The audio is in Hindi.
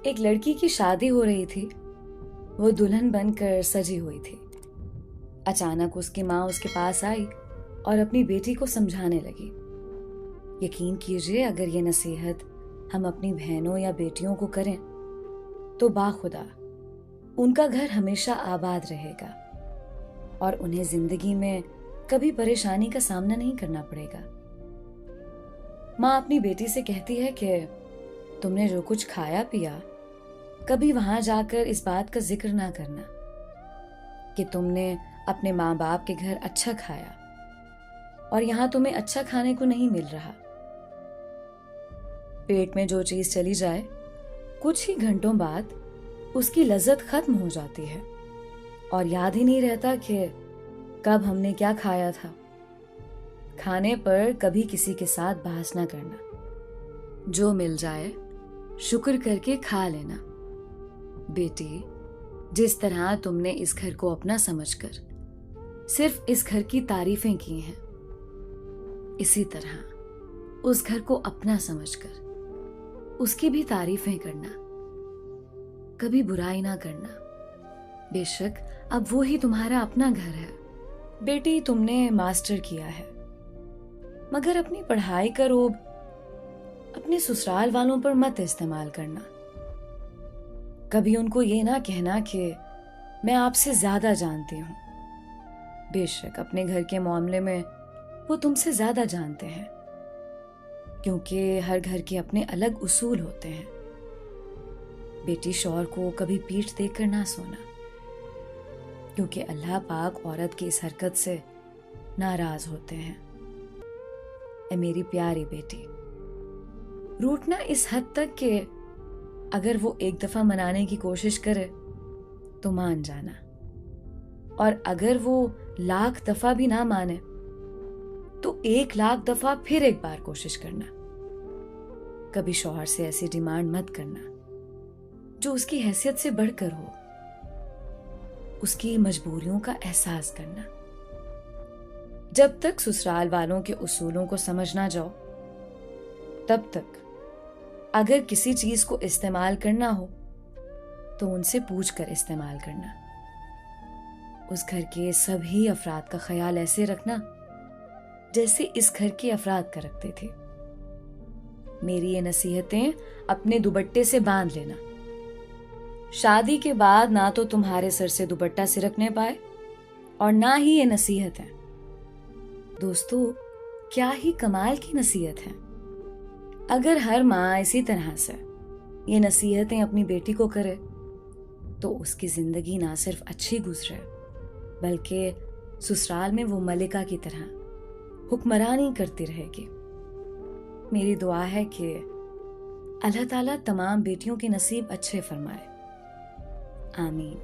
एक लड़की की शादी हो रही थी। वो दुल्हन बनकर सजी हुई थी। अचानक उसकी माँ उसके पास आई और अपनी बेटी को समझाने लगी। यकीन कीजिए, अगर ये नसीहत हम अपनी बहनों या बेटियों को करें तो बाखुदा उनका घर हमेशा आबाद रहेगा और उन्हें जिंदगी में कभी परेशानी का सामना नहीं करना पड़ेगा। माँ अपनी बेटी से कहती है कि तुमने जो कुछ खाया पिया, कभी वहां जाकर इस बात का जिक्र ना करना कि तुमने अपने माँ बाप के घर अच्छा खाया और यहाँ तुम्हें अच्छा खाने को नहीं मिल रहा। पेट में जो चीज चली जाए, कुछ ही घंटों बाद उसकी लज्जत खत्म हो जाती है और याद ही नहीं रहता कि कब हमने क्या खाया था। खाने पर कभी किसी के साथ बहस ना करना। जो मिल जाए शुक्र करके खा लेना। बेटी, जिस तरह तुमने इस घर को अपना समझकर सिर्फ इस घर की तारीफें की हैं, इसी तरह उस घर को अपना समझकर उसकी भी तारीफें करना। कभी बुराई ना करना। बेशक अब वो ही तुम्हारा अपना घर है। बेटी, तुमने मास्टर किया है, मगर अपनी पढ़ाई का रोब अपने ससुराल वालों पर मत इस्तेमाल करना। कभी उनको ये ना कहना कि मैं आपसे ज्यादा जानती हूं। बेशक अपने घर के मामले में वो तुमसे ज्यादा जानते हैं, क्योंकि हर घर के अपने अलग उसूल होते हैं। बेटी, शौहर को कभी पीठ देकर ना सोना, क्योंकि अल्लाह पाक औरत की इस हरकत से नाराज होते हैं। ए मेरी प्यारी बेटी, रूठना इस हद तक कि अगर वो एक दफा मनाने की कोशिश करे तो मान जाना, और अगर वो लाख दफा भी ना माने तो 1,00,000 दफा फिर एक बार कोशिश करना। कभी शौहर से ऐसी डिमांड मत करना जो उसकी हैसियत से बढ़कर हो। उसकी मजबूरियों का एहसास करना। जब तक ससुराल वालों के उसूलों को समझ ना जाओ, तब तक अगर किसी चीज को इस्तेमाल करना हो तो उनसे पूछ कर इस्तेमाल करना। उस घर के सभी अफराद का ख्याल ऐसे रखना जैसे इस घर के अफराद का रखते थे। मेरी ये नसीहतें अपने दुपट्टे से बांध लेना। शादी के बाद ना तो तुम्हारे सर से दुपट्टा सिरकने पाए और ना ही ये नसीहत है। दोस्तों, क्या ही कमाल की नसीहत है। अगर हर माँ इसी तरह से ये नसीहतें अपनी बेटी को करे तो उसकी जिंदगी ना सिर्फ अच्छी गुजरे, बल्कि ससुराल में वो मलिका की तरह हुक्मरानी करती रहेगी। मेरी दुआ है कि अल्लाह ताला तमाम बेटियों के नसीब अच्छे फरमाए। आमीन।